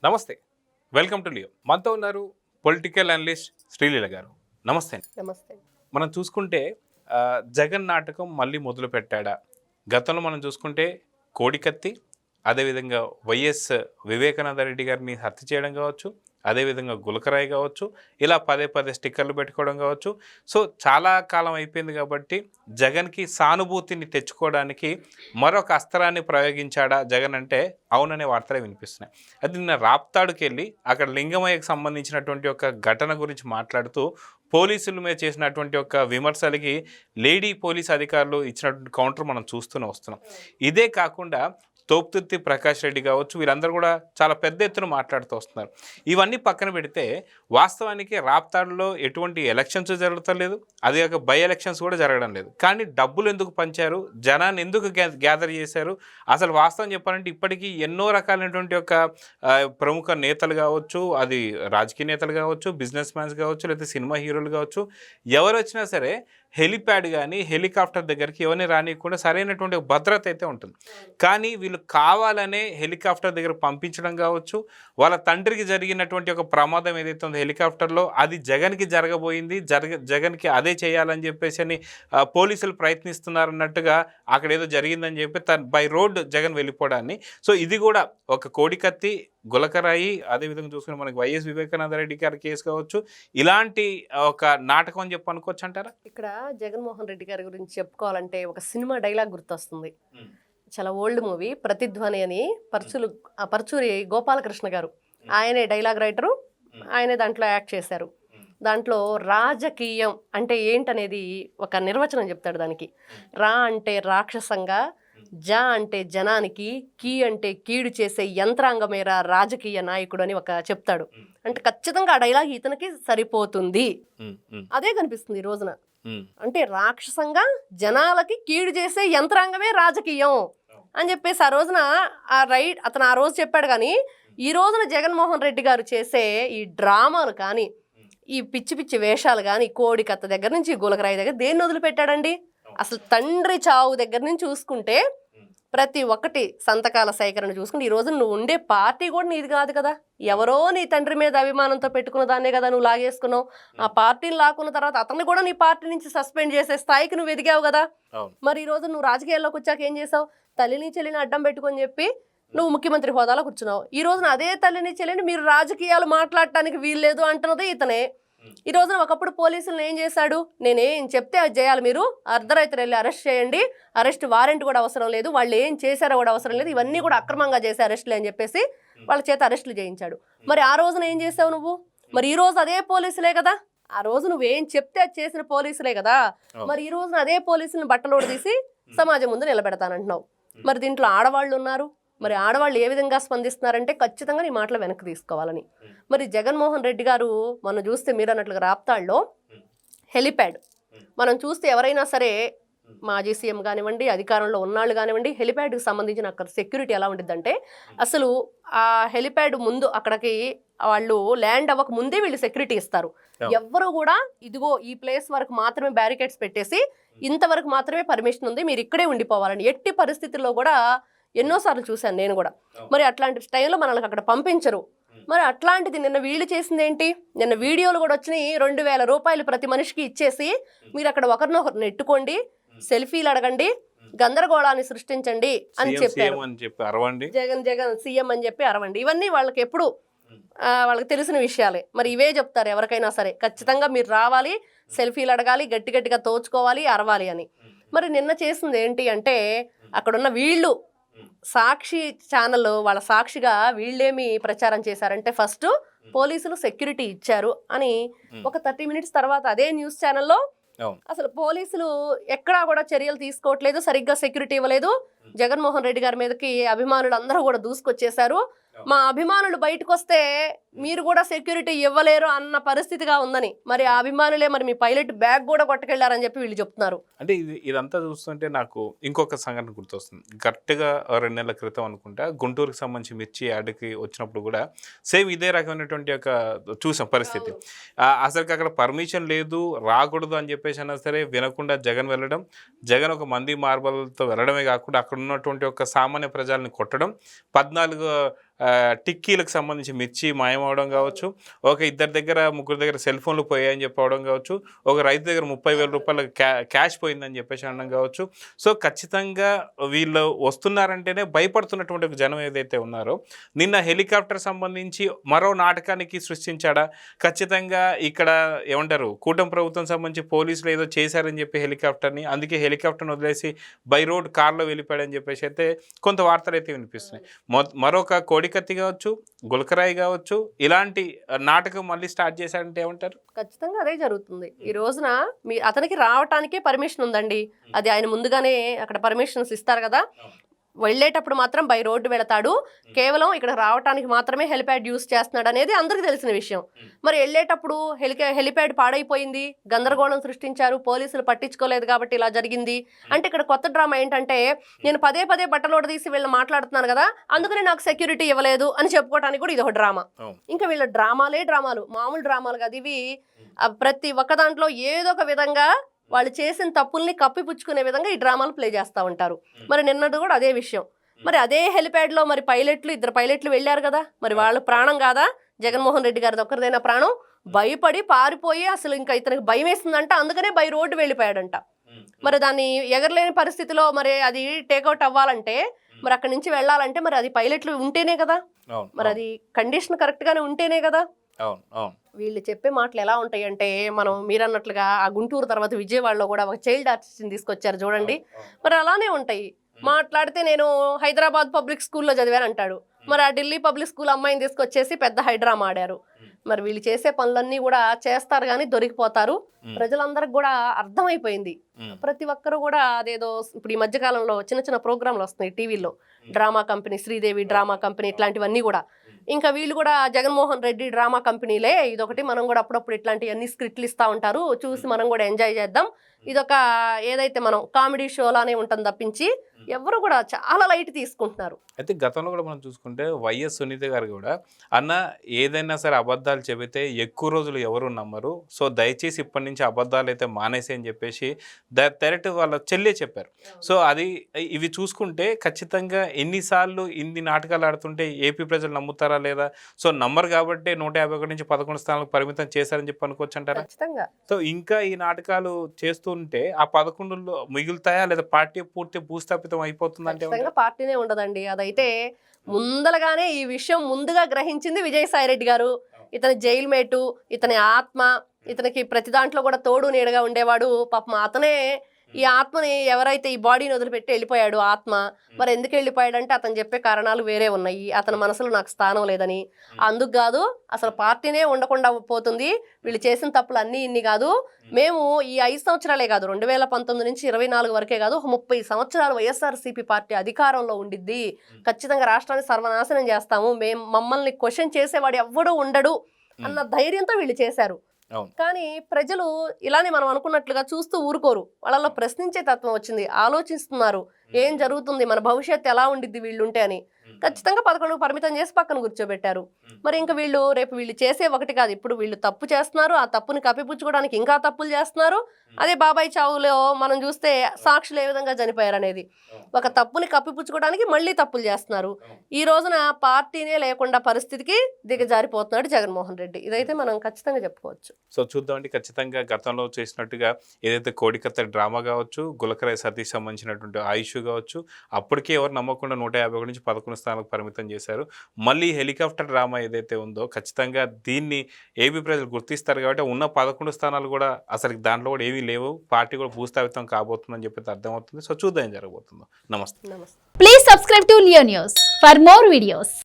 నమస్తే, welcome to Leo. మనతో ఉన్నారు పొలిటికల్ అనలిస్ట్ శ్రీలీల గారు. నమస్తే అండి. నమస్తే. మనం చూసుకుంటే జగన్ నాటకం మళ్ళీ మొదలు పెట్టాడా? గతంలో మనం చూసుకుంటే కోడికత్తి, అదేవిధంగా వైఎస్ వివేకానంద రెడ్డి గారిని హత్య చేయడం కావచ్చు, అదేవిధంగా గులకరాయి కావచ్చు, ఇలా పదే పదే స్టిక్కర్లు పెట్టుకోవడం కావచ్చు. సో చాలా కాలం అయిపోయింది కాబట్టి జగన్కి సానుభూతిని తెచ్చుకోవడానికి మరొక అస్త్రాన్ని ప్రయోగించాడా జగన్ అంటే అవుననే వార్తలే వినిపిస్తున్నాయి. అది నిన్న రాప్తాడుకి వెళ్ళి అక్కడ లింగమయ్యకు సంబంధించినటువంటి ఒక ఘటన గురించి మాట్లాడుతూ పోలీసుల మీద చేసినటువంటి ఒక విమర్శలకి లేడీ పోలీస్ అధికారులు ఇచ్చినటువంటి కౌంటర్ మనం చూస్తూనే వస్తున్నాం. ఇదే కాకుండా తోపుతుర్తి ప్రకాష్ రెడ్డి కావచ్చు, వీళ్ళందరూ కూడా చాలా పెద్ద ఎత్తున మాట్లాడుతూ వస్తున్నారు. ఇవన్నీ పక్కన పెడితే వాస్తవానికి రాప్తాడులో ఎటువంటి ఎలక్షన్స్ జరుగుతలేదు, అదే కాక బై ఎలక్షన్స్ కూడా జరగడం లేదు. కానీ డబ్బులు ఎందుకు పంచారు, జనాన్ని ఎందుకు గ్యాదర్ చేశారు? అసలు వాస్తవం చెప్పాలంటే ఇప్పటికీ ఎన్నో రకాలైనటువంటి ఒక ప్రముఖ నేతలు కావచ్చు, అది రాజకీయ నేతలు కావచ్చు, బిజినెస్ మ్యాన్స్ కావచ్చు, లేకపోతే సినిమా హీరోలు కావచ్చు, ఎవరు వచ్చినా సరే హెలిప్యాడ్ కానీ హెలికాప్టర్ దగ్గరికి ఎవరిని రానియకుండా సరైనటువంటి భద్రత అయితే ఉంటుంది. కానీ వీళ్ళు కావాలనే హెలికాప్టర్ దగ్గర పంపించడం కావచ్చు, వాళ్ళ తండ్రికి జరిగినటువంటి ఒక ప్రమాదం ఏదైతే ఉందో హెలికాప్టర్లో అది జగన్కి జరగబోయింది, జగన్కి అదే చేయాలని చెప్పేసి అని పోలీసులు ప్రయత్నిస్తున్నారన్నట్టుగా అక్కడ ఏదో జరిగిందని చెప్పి బై రోడ్ జగన్ వెళ్ళిపోవడాన్ని. సో ఇది కూడా ఒక కోడికత్తి, గులకరాయి, అదేవిధంగా చూసుకుని మనకి వైఎస్ వివేకానంద రెడ్డి గారి కేసు కావచ్చు, ఇలాంటి ఒక నాటకం అని చెప్పి అనుకోవచ్చు అంటారా? ఇక్కడ జగన్మోహన్ రెడ్డి గారి గురించి చెప్పుకోవాలంటే ఒక సినిమా డైలాగ్ గుర్తొస్తుంది. చాలా ఓల్డ్ మూవీ, ప్రతిధ్వని అని. పరుచూరి గోపాలకృష్ణ గారు, ఆయనే డైలాగ్ రైటరు, ఆయనే దాంట్లో యాక్ట్ చేశారు. దాంట్లో రాజకీయం అంటే ఏంటనేది ఒక నిర్వచనం చెప్తాడు. దానికి రా అంటే రాక్షసంగా, జ అంటే జనానికి, కీ అంటే కీడు చేసే యంత్రాంగమేరా రాజకీయ నాయకుడు అని ఒక చెప్తాడు. అంటే ఖచ్చితంగా ఆ డైలాగ్ ఇతనికి సరిపోతుంది. అదే కనిపిస్తుంది ఈ రోజున. అంటే రాక్షసంగా జనాలకి కీడు చేసే యంత్రాంగమే రాజకీయం అని చెప్పేసి ఆ రోజున అతను ఆ రోజు చెప్పాడు. కానీ ఈ రోజున జగన్మోహన్ రెడ్డి గారు చేసే ఈ డ్రామాలు కానీ, ఈ పిచ్చి పిచ్చి వేషాలు కానీ, కోడికత్త దగ్గర నుంచి గులకరాయి దగ్గర దేన్ని వదిలిపెట్టాడండి? అసలు తండ్రి చావు దగ్గర నుంచి చూసుకుంటే ప్రతి ఒక్కటి, సంతకాల సేకరణ చూసుకుంటే ఈ రోజు నువ్వు ఉండే పార్టీ కూడా నీది కాదు కదా. ఎవరో నీ తండ్రి మీద అభిమానంతో పెట్టుకున్న దాన్నే కదా నువ్వు లాగేసుకున్నావు. ఆ పార్టీని లాక్కున్న తర్వాత అతన్ని కూడా నీ పార్టీ నుంచి సస్పెండ్ చేసే స్థాయికి నువ్వు ఎదిగావు కదా. మరి ఈ రోజు నువ్వు రాజకీయాల్లోకి వచ్చాక ఏం చేసావు? తల్లిని చెల్లిని అడ్డం పెట్టుకొని చెప్పి నువ్వు ముఖ్యమంత్రి హోదాలో కూర్చున్నావు. ఈ రోజున అదే తల్లిని చెల్లిని మీరు రాజకీయాలు మాట్లాడటానికి వీల్లేదు అంటున్నది ఇతనే. ఈ రోజున ఒకప్పుడు పోలీసులను ఏం చేశాడు? నేనేం చెప్తే అది చేయాలి, మీరు అర్ధరాత్రి వెళ్ళి అరెస్ట్ చేయండి, అరెస్ట్ వారెంట్ కూడా అవసరం లేదు, వాళ్ళు ఏం చేశారో కూడా అవసరం లేదు, ఇవన్నీ కూడా అక్రమంగా చేసే అరెస్టులు అని చెప్పేసి వాళ్ళ చేత అరెస్టులు చేయించాడు. మరి ఆ రోజున ఏం చేసావు నువ్వు? మరి ఈ రోజు అదే పోలీసులే కదా. ఆ రోజు నువ్వేం చెప్తే అది చేసిన పోలీసులే కదా. మరి ఈ రోజున అదే పోలీసులను బట్టలోడు తీసి సమాజం ముందు నిలబెడతానంటున్నావు. మరి దీంట్లో ఆడవాళ్ళు ఉన్నారు. మరి ఆడవాళ్ళు ఏ విధంగా స్పందిస్తున్నారంటే ఖచ్చితంగా నీ మాటలు వెనక్కి తీసుకోవాలని. మరి జగన్మోహన్ రెడ్డి గారు మనం చూస్తే మీరు అన్నట్లుగా రాప్తాడులో హెలిప్యాడ్ మనం చూస్తే ఎవరైనా సరే మాజీ సీఎం కానివ్వండి, అధికారంలో ఉన్నాళ్ళు కానివ్వండి, హెలిప్యాడ్కి సంబంధించిన అక్కడ సెక్యూరిటీ ఎలా ఉంటుందంటే అసలు ఆ హెలిప్యాడ్ ముందు అక్కడికి వాళ్ళు ల్యాండ్ అవ్వక ముందే వీళ్ళు సెక్యూరిటీ ఇస్తారు. ఎవ్వరు కూడా ఇదిగో ఈ ప్లేస్ వరకు మాత్రమే బ్యారికేడ్స్ పెట్టేసి ఇంతవరకు మాత్రమే పర్మిషన్ ఉంది, మీరు ఇక్కడే ఉండిపోవాలని ఎట్టి పరిస్థితుల్లో కూడా ఎన్నోసార్లు చూశాను నేను కూడా. మరి అట్లాంటి టైంలో మనల్ని అక్కడ పంపించరు. మరి అట్లాంటిది నిన్న వీళ్ళు చేసింది ఏంటి? నిన్న వీడియోలు కూడా వచ్చినాయి. 2000 రూపాయలు ప్రతి మనిషికి ఇచ్చేసి మీరు అక్కడ ఒకరినొకరు నెట్టుకోండి, సెల్ఫీలు అడగండి, గందరగోళాన్ని సృష్టించండి అని చెప్పారు. జగన్ సీఎం అని చెప్పి అరవండి. ఇవన్నీ వాళ్ళకి ఎప్పుడు వాళ్ళకి తెలిసిన విషయాలే. మరి ఇవే చెప్తారు ఎవరికైనా సరే, ఖచ్చితంగా మీరు రావాలి, సెల్ఫీలు అడగాలి, గట్టి గట్టిగా తోచుకోవాలి, అరవాలి అని. మరి నిన్న చేసింది ఏంటి అంటే అక్కడున్న వీళ్ళు సాక్షి ఛానల్ వాళ్ళ సాక్షిగా వీళ్ళేమి ప్రచారం చేశారంటే ఫస్ట్ పోలీసులు సెక్యూరిటీ ఇచ్చారు అని. ఒక 30 మినిట్స్ తర్వాత అదే న్యూస్ ఛానల్లో అసలు పోలీసులు ఎక్కడా కూడా చర్యలు తీసుకోవట్లేదు, సరిగ్గా సెక్యూరిటీ ఇవ్వలేదు, జగన్మోహన్ రెడ్డి గారి మీదకి అభిమానులు అందరూ కూడా దూసుకొచ్చేశారు, మా అభిమానులు బయటకు వస్తే మీరు కూడా సెక్యూరిటీ ఇవ్వలేరు అన్న పరిస్థితిగా ఉందని. మరి ఆ అభిమానులే మరి మీ పైలట్ బ్యాగ్ కూడా కొట్టుకెళ్లారని చెప్పి వీళ్ళు చెప్తున్నారు. అంటే ఇదంతా చూస్తుంటే నాకు ఇంకొక సంఘటన గుర్తొస్తుంది. కరెక్ట్గా 2 నెలల క్రితం అనుకుంటా గుంటూరుకి సంబంధించి మిర్చి యాడ్కి వచ్చినప్పుడు కూడా సేమ్ ఇదే రకమైనటువంటి ఒక చూసాం పరిస్థితి. అసలు అక్కడ పర్మిషన్ లేదు, రాకూడదు అని చెప్పేసి అయినా సరే వినకుండా జగన్ వెళ్ళడం, జగన్ ఒక మంది మార్బలతో వెళ్ళడమే కాకుండా అక్కడ ఉన్నటువంటి ఒక సామాన్య ప్రజల్ని కొట్టడం, 14 టిక్కీలకు సంబంధించి మిర్చి మాయమవడం కావచ్చు, ఒక ఇద్దరి దగ్గర ముగ్గురు దగ్గర సెల్ ఫోన్లు పోయాయని చెప్పవడం కావచ్చు, ఒక రైతు దగ్గర 30,000 రూపాయల క్యాష్ పోయిందని చెప్పేసి అనడం కావచ్చు. సో ఖచ్చితంగా వీళ్ళు వస్తున్నారంటేనే భయపడుతున్నటువంటి ఒక జనం ఏదైతే ఉన్నారో, నిన్న హెలికాప్టర్ సంబంధించి మరో నాటకానికి సృష్టించాడా, ఖచ్చితంగా ఇక్కడ ఏమంటారు కూటమి ప్రభుత్వం సంబంధించి పోలీసులు ఏదో చేశారని చెప్పి హెలికాప్టర్ని, అందుకే హెలికాప్టర్ని వదిలేసి బై రోడ్ కార్లో వెళ్ళిపోయాడని చెప్పేసి అయితే కొంత వార్తలు అయితే వినిపిస్తున్నాయి. మరొక కోడికత్తి కావచ్చు, గులకరాయి కావచ్చు, ఇలాంటి నాటకం మళ్ళీ స్టార్ట్ చేశాడంటే ఏమంటారు? ఖచ్చితంగా అదే జరుగుతుంది. ఈ రోజున అతనికి రావటానికే పర్మిషన్ ఉందండి. అది ఆయన ముందుగానే అక్కడ పర్మిషన్స్ ఇస్తారు కదా, వెళ్ళేటప్పుడు మాత్రం బై రోడ్డు వెళతాడు, కేవలం ఇక్కడ రావడానికి మాత్రమే హెలిప్యాడ్ యూస్ చేస్తున్నాడు అనేది అందరికీ తెలిసిన విషయం. మరి వెళ్ళేటప్పుడు హెలిప్యాడ్ పాడైపోయింది, గందరగోళం సృష్టించారు, పోలీసులు పట్టించుకోలేదు కాబట్టి ఇలా జరిగింది అంటే ఇక్కడ కొత్త డ్రామా ఏంటంటే, నేను పదే పదే బట్టలోడ తీసి వీళ్ళని మాట్లాడుతున్నాను కదా, అందుకని నాకు సెక్యూరిటీ ఇవ్వలేదు అని చెప్పుకోవడానికి కూడా ఇది ఒక డ్రామా. ఇంకా వీళ్ళ డ్రామాలు మామూలు డ్రామాలు కాదు ఇవి. ప్రతి ఒక్క దాంట్లో ఏదో ఒక విధంగా వాళ్ళు చేసిన తప్పుల్ని కప్పిపుచ్చుకునే విధంగా ఈ డ్రామాలు ప్లే చేస్తూ ఉంటారు. మరి నిన్నటి కూడా అదే విషయం. మరి అదే హెలిప్యాడ్లో మరి ఇద్దరు పైలట్లు వెళ్ళారు కదా, మరి వాళ్ళ ప్రాణం కాదా జగన్మోహన్ రెడ్డి గారిది ఒక్కరిదైనా ప్రాణం? భయపడి పారిపోయి అసలు ఇంకా ఇతనికి భయం వేస్తుందంట, అందుకనే బై రోడ్డు వెళ్ళిపోయాడంట. మరి దాన్ని ఎగరలేని పరిస్థితిలో మరి అది టేక్అవుట్ అవ్వాలంటే, మరి అక్కడి నుంచి వెళ్ళాలంటే మరి అది పైలట్లు ఉంటేనే కదా, మరి అది కండిషన్ కరెక్ట్గానే ఉంటేనే కదా. వీళ్ళు చెప్పే మాటలు ఎలా ఉంటాయి అంటే, మనం మీరన్నట్లుగా ఆ గుంటూరు తర్వాత విజయవాడలో కూడా ఒక చైల్డ్ ఆర్టిస్ట్ని తీసుకొచ్చారు చూడండి, మరి అలానే ఉంటాయి. మాట్లాడితే నేను హైదరాబాద్ పబ్లిక్ స్కూల్లో చదివాను అంటాడు, మరి ఆ ఢిల్లీ పబ్లిక్ స్కూల్ అమ్మాయిని తీసుకొచ్చేసి పెద్ద హైడ్రామా ఆడారు. మరి వీళ్ళు చేసే పనులన్నీ కూడా చేస్తారు కానీ దొరికిపోతారు. ప్రజలందరికి కూడా అర్థమైపోయింది. ప్రతి ఒక్కరు కూడా అదేదో ఇప్పుడు ఈ మధ్యకాలంలో చిన్న చిన్న ప్రోగ్రాంలు వస్తున్నాయి టీవీలో, drama company, Sridevi drama company, ఇట్లాంటివన్నీ కూడా. ఇంకా వీళ్ళు కూడా జగన్మోహన్ రెడ్డి డ్రామా కంపెనీలే, ఇదొకటి మనం కూడా అప్పుడప్పుడు ఇట్లాంటివన్నీ స్క్రిప్ట్లు ఇస్తూ ఉంటారు, చూసి మనం కూడా ఎంజాయ్ చేద్దాం, ఇదొక ఏదైతే మనం కామెడీ షోలానే ఉంటుంది తప్పించి ఎవరు కూడా చాలా లైట్ తీసుకుంటున్నారు. అయితే గతంలో కూడా మనం చూసుకుంటే వైఎస్ సునీత గారు కూడా, అన్న ఏదైనా సరే అబద్ధాలు చెబితే ఎక్కువ రోజులు ఎవరు నమ్మరు, సో దయచేసి ఇప్పటి నుంచి అబద్ధాలు అయితే మానేసి అని చెప్పేసి డైరెక్ట్ వాళ్ళ చెల్లె చెప్పారు. సో అది ఇవి చూసుకుంటే ఖచ్చితంగా ఎన్నిసార్లు ఇన్ని నాటకాలు ఆడుతుంటే ఏపీ ప్రజలు నమ్ముతారా లేదా? సో నమ్మరు కాబట్టి 151 నుంచి 11 స్థానాలకు పరిమితం చేశారని చెప్పి అనుకోవచ్చు అంటారా? సో ఇంకా ఈ నాటకాలు చేస్తుంటే ఆ 11లో మిగులుతాయా లేదా పార్టీ పూర్తి భూస్థాపితం అయిపోతుందంటే? పార్టీనే ఉండదండి. అదైతే ముందలగానే ఈ విషయం ముందుగా గ్రహించింది విజయసాయిరెడ్డి గారు. ఇతని జైలు మేటు, ఇతని ఆత్మ, ఇతనికి ప్రతి దాంట్లో కూడా తోడు నీడగా ఉండేవాడు. పాపం అతనే ఈ ఆత్మని, ఎవరైతే ఈ బాడీని వదిలిపెట్టి వెళ్ళిపోయాడు ఆత్మ, మరి ఎందుకు వెళ్ళిపోయాడంటే అతను చెప్పే కారణాలు వేరే ఉన్నాయి. అతని మనసులో నాకు స్థానం లేదని, అందుకు కాదు అసలు పార్టీనే ఉండకుండా పోతుంది, వీళ్ళు చేసిన తప్పులు అన్నీ ఇన్ని కాదు, మేము ఈ 5 సంవత్సరాలే కాదు 2019 నుంచి 24 వరకే కాదు 30 సంవత్సరాలు వైఎస్ఆర్సీపీ పార్టీ అధికారంలో ఉండిద్ది, ఖచ్చితంగా రాష్ట్రాన్ని సర్వనాశనం చేస్తాము, మమ్మల్ని క్వశ్చన్ చేసేవాడు ఎవ్వడూ ఉండడు అన్న ధైర్యంతో వీళ్ళు చేశారు. కానీ ప్రజలు ఇలానే మనం అనుకున్నట్లుగా చూస్తూ ఊరుకోరు, వాళ్ళలో ప్రశ్నించే తత్వం వచ్చింది, ఆలోచిస్తున్నారు ఏం జరుగుతుంది, మన భవిష్యత్తు ఎలా ఉండిద్ది వీళ్ళుంటే అని. ఖచ్చితంగా 11 పరిమితం చేసి పక్కన కూర్చోబెట్టారు. మరి ఇంకా వీళ్ళు చేసే ఒకటి కాదు, ఇప్పుడు వీళ్ళు తప్పు చేస్తున్నారు, ఆ తప్పుని కప్పిపుచ్చుకోవడానికి ఇంకా తప్పులు చేస్తున్నారు. అదే బాబాయ్ చావులో మనం చూస్తే సాక్షులు ఏ విధంగా చనిపోయారు అనేది, ఒక తప్పుని కప్పిపుచ్చుకోవడానికి మళ్ళీ తప్పులు చేస్తున్నారు. ఈ రోజున పార్టీనే లేకుండా పరిస్థితికి దిగజారిపోతున్నాడు జగన్మోహన్ రెడ్డి. ఇదైతే మనం ఖచ్చితంగా చెప్పుకోవచ్చు. సో చూద్దామండి, ఖచ్చితంగా గతంలో చేసినట్టుగా ఏదైతే కోడికత్త డ్రామా కావచ్చు, గులకరాయి సతీష్ సంబంధించినటువంటి ఆయుష్ కావచ్చు, అప్పటికే ఎవరు నమ్మకుండా 151 నుంచి 11 స్థానాలకు పరిమితం చేశారు. మళ్ళీ హెలికాప్టర్ డ్రామా ఏదైతే ఉందో ఖచ్చితంగా దీన్ని ఏపీ ప్రజలు గుర్తిస్తారు కాబట్టి ఉన్న 11 స్థానాలు కూడా అసలు దాంట్లో కూడా ఏమీ లేవు, పార్టీ కూడా భూస్థాపితం కాబోతుందని చెప్పి అర్థమవుతుంది. సో చూద్దాం ఏం జరగబోతుందో. నమస్తే. Please subscribe to Leo news for more videos.